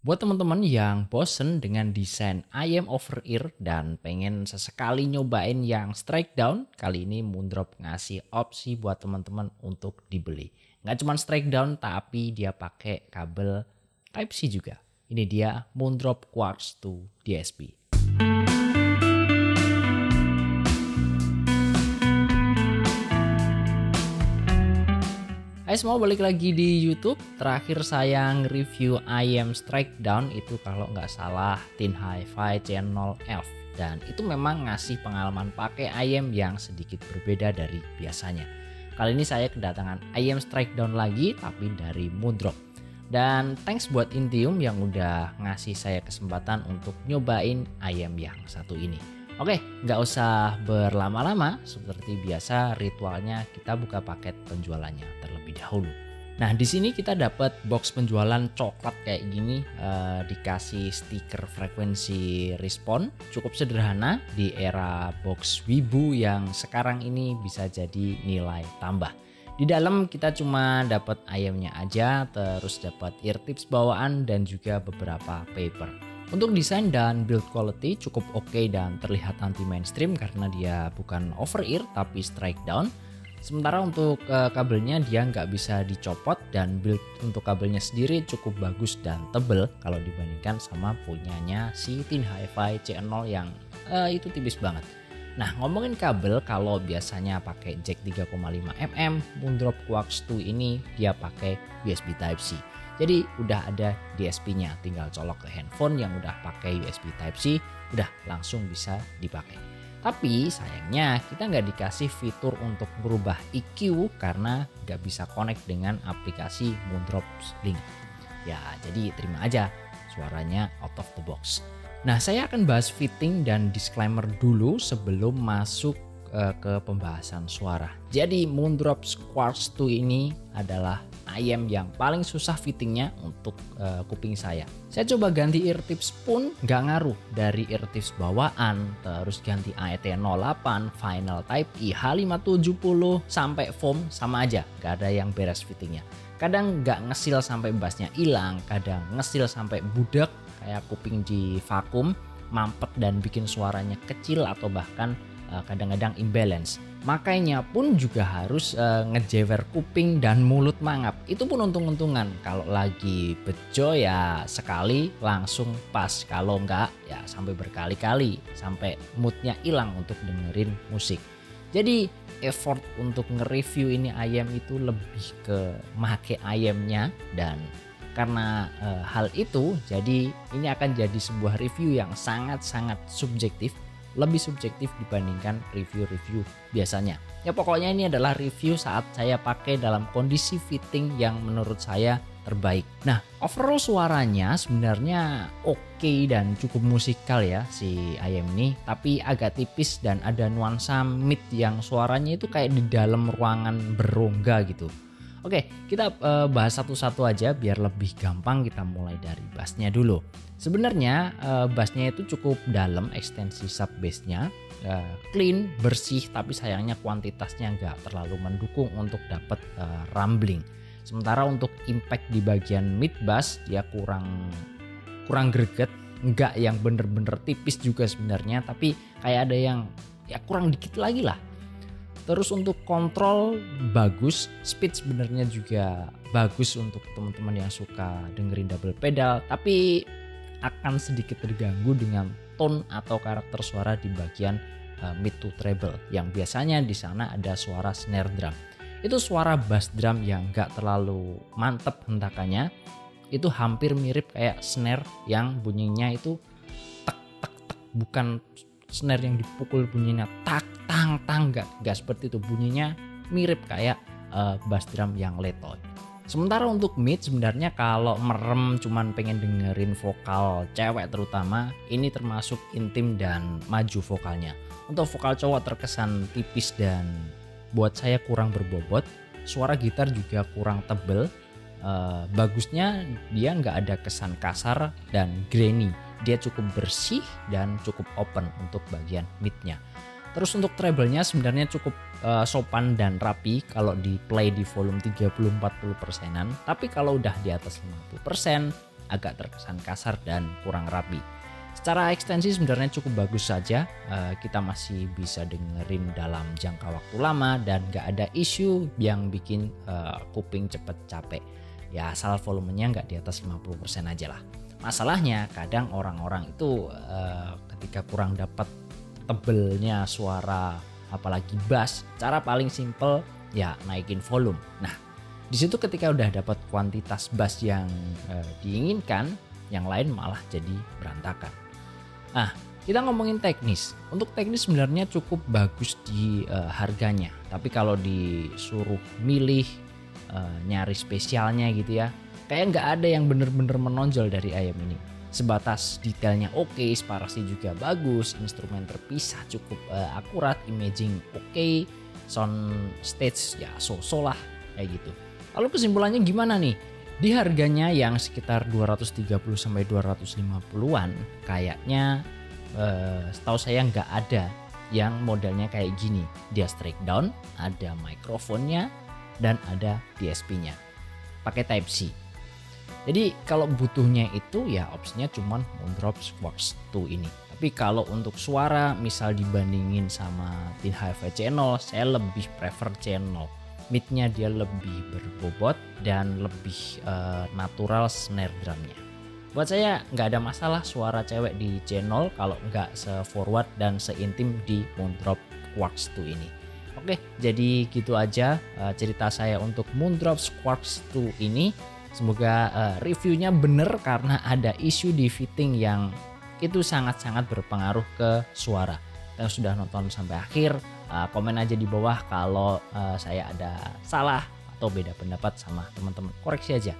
Buat teman-teman yang bosen dengan desain IM over ear dan pengen sesekali nyobain yang strike down, kali ini Moondrop ngasih opsi buat teman-teman untuk dibeli. Nggak cuma strike down, tapi dia pakai kabel Type-C juga. Ini dia Moondrop Quartz 2 DSP. Hai semua, balik lagi di YouTube. Terakhir saya nge-review IM Strike Down itu kalau nggak salah Tin Hi-Fi Channel Elf. Dan itu memang ngasih pengalaman pakai IM yang sedikit berbeda dari biasanya. Kali ini saya kedatangan IM Strike Down lagi, tapi dari Moondrop. Dan thanks buat Intium yang udah ngasih saya kesempatan untuk nyobain IM yang satu ini. Oke, nggak usah berlama-lama. Seperti biasa, ritualnya kita buka paket penjualannya terlebih dahulu. Nah, di sini kita dapat box penjualan coklat kayak gini, dikasih stiker frekuensi respon. Cukup sederhana di era box Wibu yang sekarang ini bisa jadi nilai tambah. Di dalam kita cuma dapat ayamnya aja, terus dapat ear tips bawaan dan juga beberapa paper. Untuk desain dan build quality cukup oke dan terlihat anti mainstream karena dia bukan over ear tapi strike down. Sementara untuk kabelnya dia nggak bisa dicopot dan build untuk kabelnya sendiri cukup bagus dan tebel kalau dibandingkan sama punyanya si Tin Hi-Fi C0 yang itu tipis banget. Nah, ngomongin kabel, kalau biasanya pakai jack 3,5 mm, Moondrop Quartz 2 ini dia pakai USB Type-C. Jadi udah ada DSP-nya, tinggal colok ke handphone yang udah pakai USB Type-C, udah langsung bisa dipakai. Tapi sayangnya kita nggak dikasih fitur untuk berubah EQ karena nggak bisa connect dengan aplikasi Moondrop Link. Ya, jadi terima aja suaranya out of the box. Nah, saya akan bahas fitting dan disclaimer dulu sebelum masuk ke pembahasan suara. Jadi Moondrop Quartz 2 ini adalah IM yang paling susah fittingnya untuk kuping saya. Saya coba ganti ear tips pun nggak ngaruh, dari ear tips bawaan, terus ganti AET08, Final Type I, H570 sampai foam sama aja, nggak ada yang beres fittingnya. Kadang nggak ngesil sampai bassnya hilang, kadang ngesil sampai budak kayak kuping di vakum, mampet dan bikin suaranya kecil atau bahkan kadang-kadang imbalance. Makanya pun juga harus ngejewer kuping dan mulut mangap. Itu pun untung-untungan. Kalau lagi bejo ya sekali langsung pas. Kalau enggak ya sampai berkali-kali, sampai moodnya hilang untuk dengerin musik. Jadi effort untuk nge-review ini IM itu lebih ke make IM-nya, dan karena hal itu jadi ini akan jadi sebuah review yang sangat-sangat subjektif. Lebih subjektif dibandingkan review-review biasanya. Ya pokoknya ini adalah review saat saya pakai dalam kondisi fitting yang menurut saya terbaik. Nah, overall suaranya sebenarnya oke dan cukup musikal ya si IM ini, tapi agak tipis dan ada nuansa mid yang suaranya itu kayak di dalam ruangan berongga gitu. Oke, kita bahas satu-satu aja biar lebih gampang. Kita mulai dari bassnya dulu. Sebenarnya bassnya itu cukup dalam, ekstensi sub bassnya clean, bersih, tapi sayangnya kuantitasnya nggak terlalu mendukung untuk dapat rumbling. Sementara untuk impact di bagian mid bass dia kurang greget, nggak yang bener-bener tipis juga sebenarnya, tapi kayak ada yang ya kurang dikit lagi lah. Terus untuk kontrol bagus, speed sebenarnya juga bagus untuk teman-teman yang suka dengerin double pedal, tapi akan sedikit terganggu dengan tone atau karakter suara di bagian mid to treble yang biasanya di sana ada suara snare drum. Itu suara bass drum yang gak terlalu mantep hentakannya, itu hampir mirip kayak snare yang bunyinya itu tek tek tek, bukan snare yang dipukul bunyinya tak tang tang, gak seperti itu, bunyinya mirip kayak bass drum yang letoy. Sementara untuk mid sebenarnya kalau merem cuman pengen dengerin vokal cewek terutama, ini termasuk intim dan maju vokalnya. Untuk vokal cowok terkesan tipis dan buat saya kurang berbobot. Suara gitar juga kurang tebel. Bagusnya dia nggak ada kesan kasar dan grainy. Dia cukup bersih dan cukup open untuk bagian midnya. Terus untuk treble-nya sebenarnya cukup sopan dan rapi kalau di play di volume 30-40%-an. Tapi kalau udah di atas 50%, agak terkesan kasar dan kurang rapi. Secara ekstensi sebenarnya cukup bagus saja, kita masih bisa dengerin dalam jangka waktu lama dan gak ada isu yang bikin kuping cepet capek. Ya asal volumenya nggak di atas 50% aja lah. Masalahnya kadang orang-orang itu ketika kurang dapat tebelnya suara apalagi bass, cara paling simple ya naikin volume. Nah di situ ketika udah dapat kuantitas bass yang diinginkan, yang lain malah jadi berantakan. Nah kita ngomongin teknis. Untuk teknis sebenarnya cukup bagus di harganya. Tapi kalau disuruh milih nyari spesialnya gitu ya, kayak nggak ada yang bener-bener menonjol dari ayam ini. Sebatas detailnya oke, sparasi juga bagus, instrumen terpisah cukup akurat, imaging oke, sound stage ya so-so lah kayak gitu. Lalu kesimpulannya gimana nih? Di harganya yang sekitar 230 sampai 250-an kayaknya setahu saya nggak ada yang modelnya kayak gini. Dia straight down, ada mikrofonnya dan ada DSP-nya. Pakai Type C. Jadi kalau butuhnya itu ya opsinya cuman Moondrop Quartz 2 ini. Tapi kalau untuk suara misal dibandingin sama Tin Hi-Fi channel, saya lebih prefer channel. Mid-nya dia lebih berbobot dan lebih natural snare drumnya. Buat saya nggak ada masalah suara cewek di channel kalau nggak se-forward dan se-intim di Moondrop Quartz 2 ini. Oke, jadi gitu aja cerita saya untuk Moondrop Quartz 2 ini. Semoga reviewnya bener karena ada isu di fitting yang itu sangat-sangat berpengaruh ke suara. Yang sudah nonton sampai akhir, komen aja di bawah kalau saya ada salah atau beda pendapat sama teman-teman. Koreksi aja.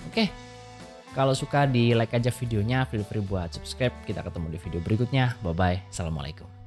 Oke. Kalau suka di like aja videonya, feel free buat subscribe. Kita ketemu di video berikutnya. Bye-bye. Assalamualaikum.